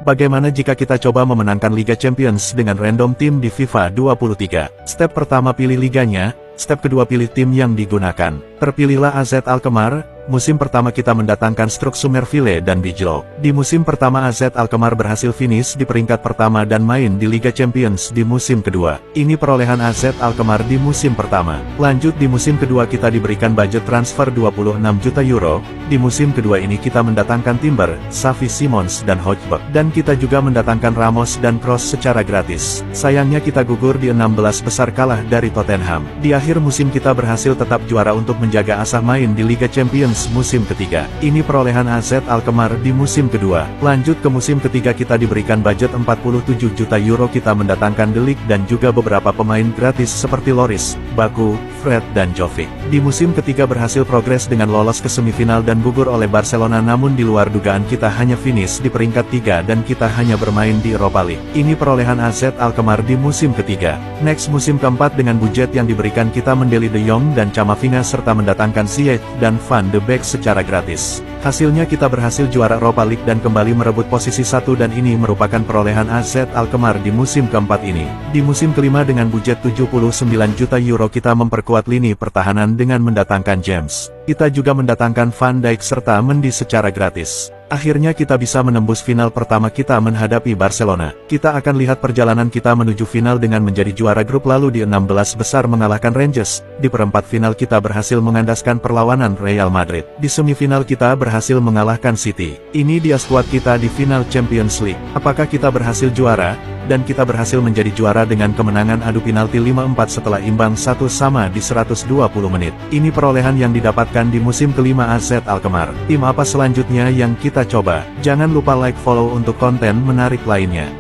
Bagaimana jika kita coba memenangkan Liga Champions dengan random tim di FIFA 23? Step pertama pilih liganya, step kedua pilih tim yang digunakan. Terpilihlah AZ Alkmaar. Musim pertama kita mendatangkan Struk Summerville dan Bijlo. Di musim pertama AZ Alkmaar berhasil finish di peringkat pertama dan main di Liga Champions di musim kedua. Ini perolehan AZ Alkmaar di musim pertama. Lanjut di musim kedua kita diberikan budget transfer 26 juta euro. Di musim kedua ini kita mendatangkan Timber, Xavi Simons dan Højbjerg. Dan kita juga mendatangkan Ramos dan Kroos secara gratis. Sayangnya kita gugur di 16 besar kalah dari Tottenham. Di akhir musim kita berhasil tetap juara untuk menjaga asa main di Liga Champions musim ketiga. Ini perolehan AZ Alkmaar di musim kedua. Lanjut ke musim ketiga kita diberikan budget 47 juta euro, kita mendatangkan De Ligt dan juga beberapa pemain gratis seperti Loris, Baku, Fred dan Jovic. Di musim ketiga berhasil progres dengan lolos ke semifinal dan gugur oleh Barcelona, namun di luar dugaan kita hanya finish di peringkat 3 dan kita hanya bermain di Europa League. Ini perolehan AZ Alkmaar di musim ketiga. Next musim keempat dengan budget yang diberikan kita mendeli De Jong dan Camavinga serta mendatangkan Ziyech dan Van de Beek secara gratis. Hasilnya kita berhasil juara Europa League dan kembali merebut posisi 1 dan ini merupakan perolehan AZ Alkmaar di musim keempat ini. Di musim kelima dengan budget 79 juta euro kita memperkuat lini pertahanan dengan mendatangkan James. Kita juga mendatangkan Van Dijk serta Mendy secara gratis. Akhirnya kita bisa menembus final pertama kita menghadapi Barcelona. Kita akan lihat perjalanan kita menuju final dengan menjadi juara grup, lalu di 16 besar mengalahkan Rangers. Di perempat final kita berhasil mengandaskan perlawanan Real Madrid. Di semifinal kita berhasil mengalahkan City. Ini dia skuad kita di final Champions League. Apakah kita berhasil juara? Dan kita berhasil menjadi juara dengan kemenangan adu penalti 5-4 setelah imbang 1-1 di 120 menit. Ini perolehan yang didapatkan di musim kelima AZ Alkmaar. Tim apa selanjutnya yang kita coba? Jangan lupa like, follow untuk konten menarik lainnya.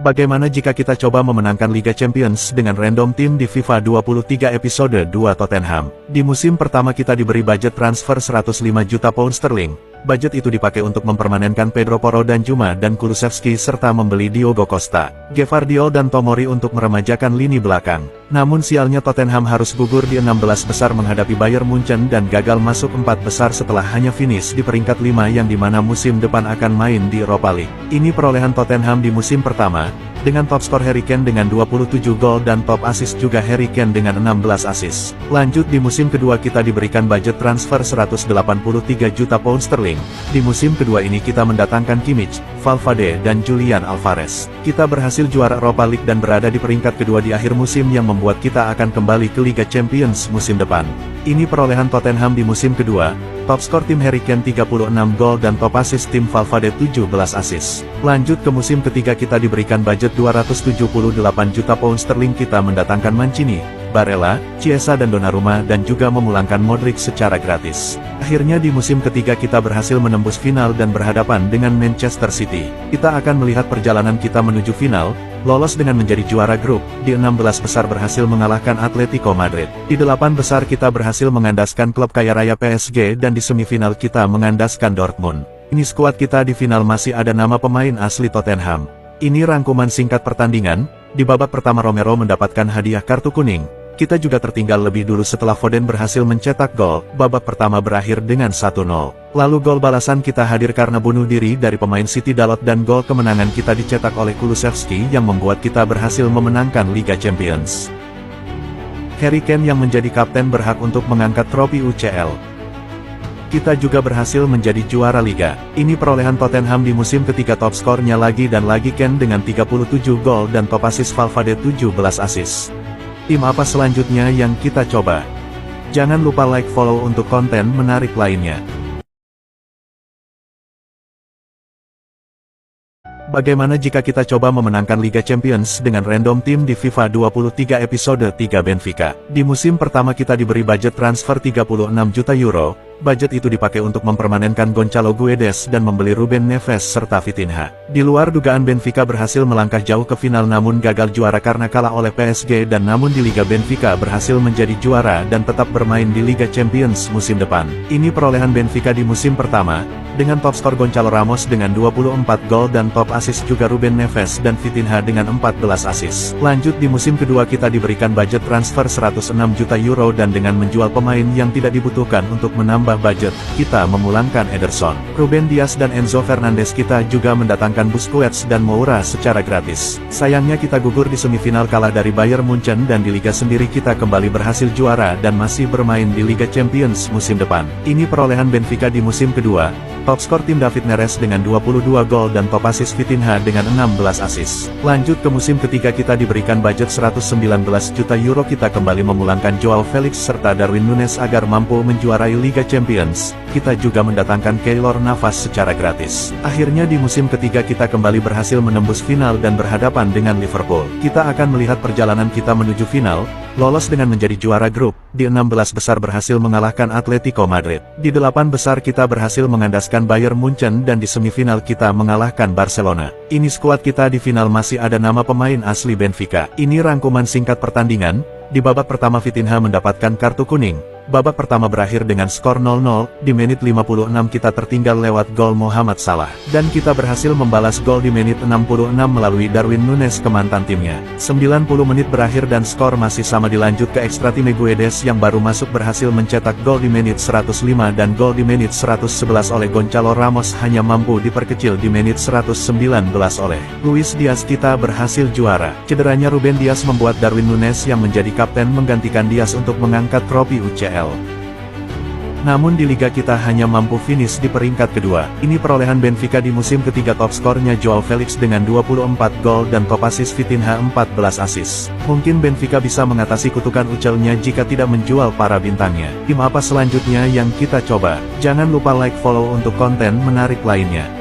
Bagaimana jika kita coba memenangkan Liga Champions dengan random tim di FIFA 23 episode 2 Tottenham? Di musim pertama kita diberi budget transfer 105 juta pound sterling. Budget itu dipakai untuk mempermanenkan Pedro Porro dan Juma dan Kulusevski serta membeli Diogo Costa, Gvardiol dan Tomori untuk meremajakan lini belakang. Namun sialnya Tottenham harus gugur di 16 besar menghadapi Bayern Munchen dan gagal masuk 4 besar setelah hanya finish di peringkat 5 yang dimana musim depan akan main di Europa League. Ini perolehan Tottenham di musim pertama, dengan top skor Harry Kane dengan 27 gol dan top assist juga Harry Kane dengan 16 assist. Lanjut di musim kedua kita diberikan budget transfer 183 juta pound sterling. Di musim kedua ini kita mendatangkan Kimmich, Valverde dan Julian Alvarez. Kita berhasil juara Europa League dan berada di peringkat kedua di akhir musim yang membuat kita akan kembali ke Liga Champions musim depan. Ini perolehan Tottenham di musim kedua. Top skor tim Harry Kane 36 gol dan top assist tim Valverde 17 assist. Lanjut ke musim ketiga kita diberikan budget 278 juta pound sterling, kita mendatangkan Mancini, Barella, Chiesa dan Donnarumma dan juga memulangkan Modric secara gratis. Akhirnya di musim ketiga kita berhasil menembus final dan berhadapan dengan Manchester City. Kita akan melihat perjalanan kita menuju final, lolos dengan menjadi juara grup, di 16 besar berhasil mengalahkan Atletico Madrid. Di 8 besar kita berhasil mengandaskan klub kaya raya PSG dan di semifinal kita mengandaskan Dortmund. Ini skuad kita di final masih ada nama pemain asli Tottenham. Ini rangkuman singkat pertandingan. Di babak pertama Romero mendapatkan hadiah kartu kuning. Kita juga tertinggal lebih dulu setelah Foden berhasil mencetak gol. Babak pertama berakhir dengan 1-0. Lalu gol balasan kita hadir karena bunuh diri dari pemain City Dalot dan gol kemenangan kita dicetak oleh Kulusevski yang membuat kita berhasil memenangkan Liga Champions. Harry Kane yang menjadi kapten berhak untuk mengangkat trofi UCL. Kita juga berhasil menjadi juara Liga. Ini perolehan Tottenham di musim ketiga, top skornya lagi dan lagi Kane dengan 37 gol dan top assist Valverde 17 assist. Tim apa selanjutnya yang kita coba? Jangan lupa like, follow untuk konten menarik lainnya. Bagaimana jika kita coba memenangkan Liga Champions dengan random tim di FIFA 23 episode 3 Benfica? Di musim pertama kita diberi budget transfer 36 juta euro. Budget itu dipakai untuk mempermanenkan Gonçalo Guedes dan membeli Ruben Neves serta Vitinha. Di luar dugaan Benfica berhasil melangkah jauh ke final namun gagal juara karena kalah oleh PSG, dan namun di Liga Benfica berhasil menjadi juara dan tetap bermain di Liga Champions musim depan. Ini perolehan Benfica di musim pertama. Dengan top skor Gonçalo Ramos dengan 24 gol dan top assist juga Ruben Neves dan Vitinha dengan 14 assist. Lanjut di musim kedua kita diberikan budget transfer 106 juta euro dan dengan menjual pemain yang tidak dibutuhkan untuk menambah budget, kita memulangkan Ederson, Ruben Dias dan Enzo Fernandez. Kita juga mendatangkan Busquets dan Moura secara gratis. Sayangnya kita gugur di semifinal kalah dari Bayern Munchen dan di Liga sendiri kita kembali berhasil juara dan masih bermain di Liga Champions musim depan. Ini perolehan Benfica di musim kedua. Top skor tim David Neres dengan 22 gol dan top assist Vitinha dengan 16 assist. Lanjut ke musim ketiga kita diberikan budget 119 juta euro. Kita kembali memulangkan Joao Felix serta Darwin Núñez agar mampu menjuarai Liga Champions. Kita juga mendatangkan Keylor Navas secara gratis. Akhirnya di musim ketiga kita kembali berhasil menembus final dan berhadapan dengan Liverpool. Kita akan melihat perjalanan kita menuju final, lolos dengan menjadi juara grup. Di 16 besar berhasil mengalahkan Atletico Madrid. Di 8 besar kita berhasil mengandaskan Bayern Munchen dan di semifinal kita mengalahkan Barcelona. Ini skuad kita. Di final masih ada nama pemain asli Benfica. Ini rangkuman singkat pertandingan. Di babak pertama Vitinha mendapatkan kartu kuning. Babak pertama berakhir dengan skor 0-0, di menit 56 kita tertinggal lewat gol Mohamed Salah. Dan kita berhasil membalas gol di menit 66 melalui Darwin Núñez ke mantan timnya. 90 menit berakhir dan skor masih sama. Dilanjut ke ekstra time. Guedes yang baru masuk berhasil mencetak gol di menit 105 dan gol di menit 111 oleh Gonçalo Ramos hanya mampu diperkecil di menit 119 oleh Luis Diaz. Kita berhasil juara. Cederanya Ruben Dias membuat Darwin Núñez yang menjadi kapten menggantikan Dias untuk mengangkat trofi UCL. Namun di liga kita hanya mampu finish di peringkat kedua. Ini perolehan Benfica di musim ketiga. Top skornya Joao Felix dengan 24 gol dan top assist Vitinha 14 assist. Mungkin Benfica bisa mengatasi kutukan UCL-nya jika tidak menjual para bintangnya. Tim apa selanjutnya yang kita coba? Jangan lupa like, follow untuk konten menarik lainnya.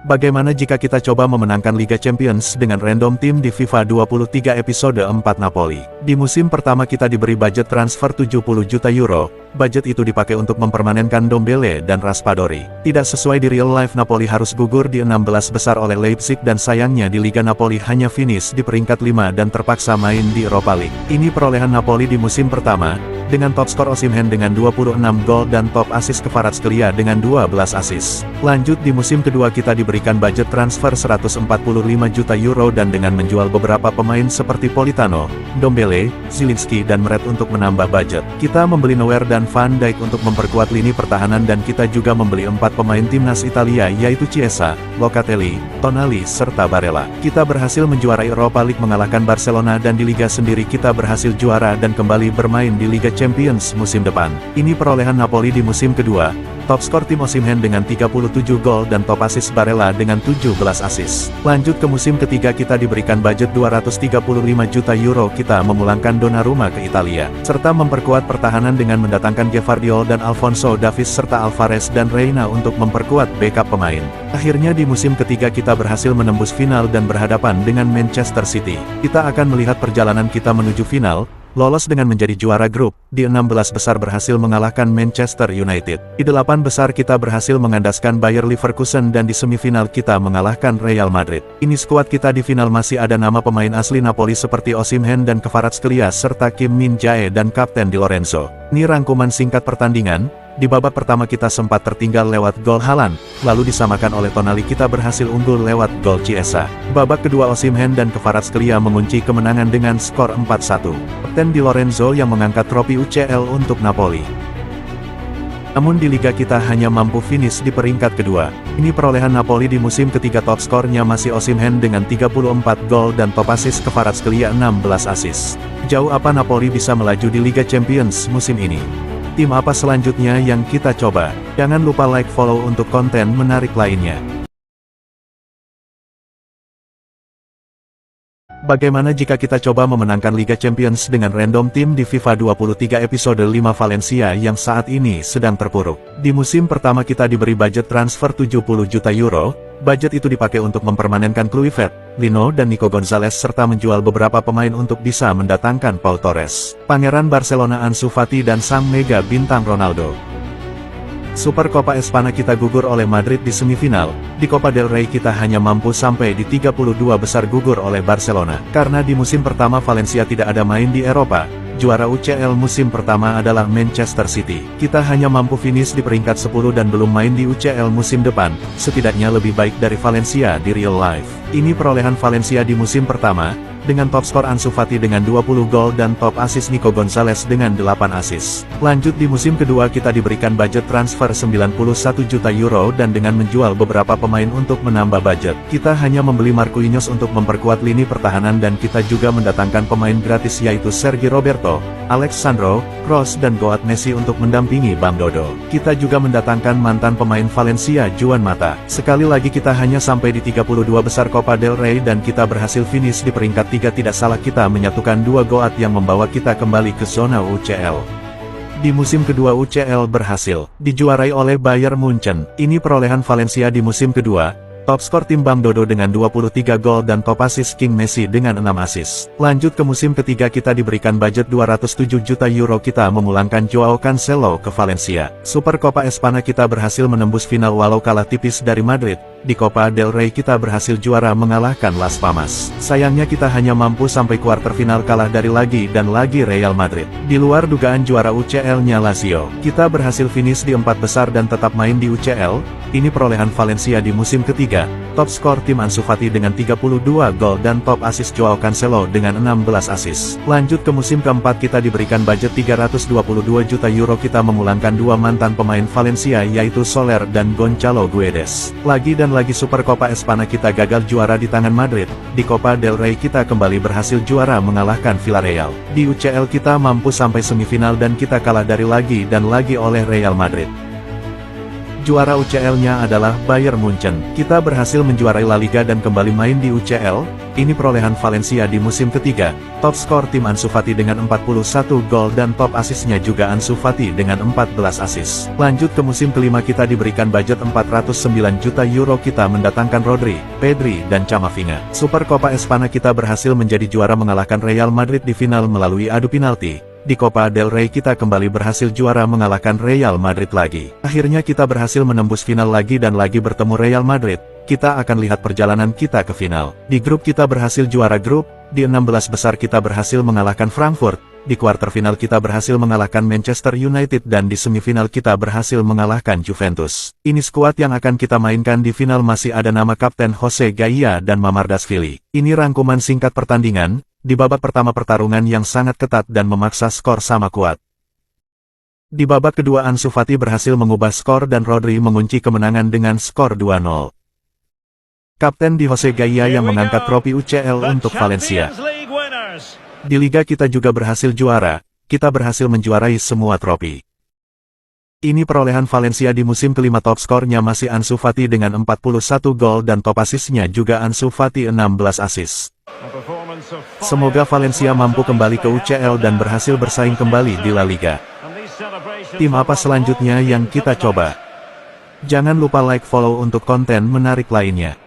Bagaimana jika kita coba memenangkan Liga Champions dengan random tim di FIFA 23 episode 4 Napoli? Di musim pertama kita diberi budget transfer 70 juta euro. Budget itu dipakai untuk mempermanenkan Ndombele dan Raspadori. Tidak sesuai di real life, Napoli harus gugur di 16 besar oleh Leipzig dan sayangnya di Liga Napoli hanya finish di peringkat 5 dan terpaksa main di Europa League. Ini perolehan Napoli di musim pertama. Dengan top skor Osimhen dengan 26 gol dan top assist Kvaratskhelia dengan 12 assist. Lanjut di musim kedua kita diberikan budget transfer 145 juta euro dan dengan menjual beberapa pemain seperti Politano, Ndombele, Zielinski dan Meret untuk menambah budget. Kita membeli Neuer dan Van Dijk untuk memperkuat lini pertahanan dan kita juga membeli 4 pemain timnas Italia yaitu Chiesa, Locatelli, Tonali serta Barella. Kita berhasil menjuarai Europa League mengalahkan Barcelona dan di Liga sendiri kita berhasil juara dan kembali bermain di Liga Champions musim depan. Ini perolehan Napoli di musim kedua. Top skor tim Osimhen dengan 37 gol dan top assist Barella dengan 17 assist. Lanjut ke musim ketiga kita diberikan budget 235 juta euro. Kita memulangkan Donnarumma ke Italia, serta memperkuat pertahanan dengan mendatangkan Gvardiol dan Alphonso Davies serta Alvarez dan Reina untuk memperkuat backup pemain. Akhirnya di musim ketiga kita berhasil menembus final dan berhadapan dengan Manchester City. Kita akan melihat perjalanan kita menuju final. Lolos dengan menjadi juara grup, di 16 besar berhasil mengalahkan Manchester United. Di 8 besar kita berhasil mengandaskan Bayer Leverkusen dan di semifinal kita mengalahkan Real Madrid. Ini skuad kita. Di final masih ada nama pemain asli Napoli seperti Osimhen dan Kvaratskhelia serta Kim Min-jae dan Kapten Di Lorenzo. Ini rangkuman singkat pertandingan. Di babak pertama kita sempat tertinggal lewat gol Haaland, lalu disamakan oleh Tonali. Kita berhasil unggul lewat gol Chiesa. Babak kedua Osimhen dan Kvaratskhelia mengunci kemenangan dengan skor 4-1. Kapten Di Lorenzo yang mengangkat trofi UCL untuk Napoli. Namun di liga kita hanya mampu finish di peringkat kedua. Ini perolehan Napoli di musim ketiga. Top skornya masih Osimhen dengan 34 gol dan top assist Kvaratskhelia 16 assist. Jauh apa Napoli bisa melaju di Liga Champions musim ini? Tim apa selanjutnya yang kita coba? Jangan lupa like, follow untuk konten menarik lainnya. Bagaimana jika kita coba memenangkan Liga Champions dengan random tim di FIFA 23 episode 5 Valencia yang saat ini sedang terpuruk? Di musim pertama kita diberi budget transfer 70 juta euro. Budget itu dipakai untuk mempermanenkan Kluivert, Lino dan Nico Gonzalez serta menjual beberapa pemain untuk bisa mendatangkan Pau Torres, Pangeran Barcelona Ansu Fati dan sang mega bintang Ronaldo. Super Copa Espana kita gugur oleh Madrid di semifinal, di Copa del Rey kita hanya mampu sampai di 32 besar gugur oleh Barcelona. Karena di musim pertama Valencia tidak ada main di Eropa, juara UCL musim pertama adalah Manchester City. Kita hanya mampu finish di peringkat 10 dan belum main di UCL musim depan, setidaknya lebih baik dari Valencia di real life. Ini perolehan Valencia di musim pertama, dengan top skor Ansu Fati dengan 20 gol dan top assist Nico Gonzalez dengan 8 assist. Lanjut di musim kedua kita diberikan budget transfer 91 juta euro dan dengan menjual beberapa pemain untuk menambah budget. Kita hanya membeli Marquinhos untuk memperkuat lini pertahanan dan kita juga mendatangkan pemain gratis yaitu Sergi Roberto, Alex Sandro, Kroos dan Goat Messi untuk mendampingi Bang Dodo. Kita juga mendatangkan mantan pemain Valencia Juan Mata. Sekali lagi kita hanya sampai di 32 besar Copa del Rey dan kita berhasil finish di peringkat 3 tidak salah kita menyatukan 2 Goat yang membawa kita kembali ke zona UCL. Di musim kedua UCL berhasil dijuarai oleh Bayern Munchen. Ini perolehan Valencia di musim kedua. Top skor tim Bang Dodo dengan 23 gol dan top assist King Messi dengan 6 assist. Lanjut ke musim ketiga kita diberikan budget 207 juta euro kita memulangkan Joao Cancelo ke Valencia. Super Copa Espana kita berhasil menembus final walau kalah tipis dari Madrid. Di Copa del Rey kita berhasil juara mengalahkan Las Palmas. Sayangnya kita hanya mampu sampai kuarter final kalah dari lagi dan lagi Real Madrid. Di luar dugaan juara UCL-nya Lazio. Kita berhasil finish di 4 besar dan tetap main di UCL. Ini perolehan Valencia di musim ketiga. Top skor tim Ansu Fati dengan 32 gol dan top assist Joao Cancelo dengan 16 assist. Lanjut ke musim keempat kita diberikan budget 322 juta euro kita memulangkan 2 mantan pemain Valencia yaitu Soler dan Gonçalo Guedes. Lagi dan lagi Super Copa Espana kita gagal juara di tangan Madrid. Di Copa del Rey kita kembali berhasil juara mengalahkan Villarreal. Di UCL kita mampu sampai semifinal dan kita kalah dari lagi dan lagi oleh Real Madrid. Juara UCL-nya adalah Bayern Munchen. Kita berhasil menjuarai La Liga dan kembali main di UCL. Ini perolehan Valencia di musim ketiga. Top skor tim Ansu Fati dengan 41 gol dan top asisnya juga Ansu Fati dengan 14 asis. Lanjut ke musim kelima kita diberikan budget 409 juta euro kita mendatangkan Rodri, Pedri dan Camavinga. Super Copa Espana kita berhasil menjadi juara mengalahkan Real Madrid di final melalui adu penalti. Di Copa del Rey kita kembali berhasil juara mengalahkan Real Madrid lagi. Akhirnya kita berhasil menembus final lagi dan lagi bertemu Real Madrid. Kita akan lihat perjalanan kita ke final. Di grup kita berhasil juara grup, di 16 besar kita berhasil mengalahkan Frankfurt, di kuarter final kita berhasil mengalahkan Manchester United dan di semifinal kita berhasil mengalahkan Juventus. Ini skuad yang akan kita mainkan di final masih ada nama Kapten Jose Gaia dan Mamardashvili. Ini rangkuman singkat pertandingan. Di babak pertama pertarungan yang sangat ketat dan memaksa skor sama kuat. Di babak kedua Ansu Fati berhasil mengubah skor dan Rodri mengunci kemenangan dengan skor 2-0. Kapten di Jose Gaia yang mengangkat trofi UCL untuk Valencia. Di Liga kita juga berhasil juara, kita berhasil menjuarai semua trofi. Ini perolehan Valencia di musim kelima top skornya masih Ansu Fati dengan 41 gol dan top asisnya juga Ansu Fati 16 asis. Semoga Valencia mampu kembali ke UCL dan berhasil bersaing kembali di La Liga. Tim apa selanjutnya yang kita coba? Jangan lupa like follow untuk konten menarik lainnya.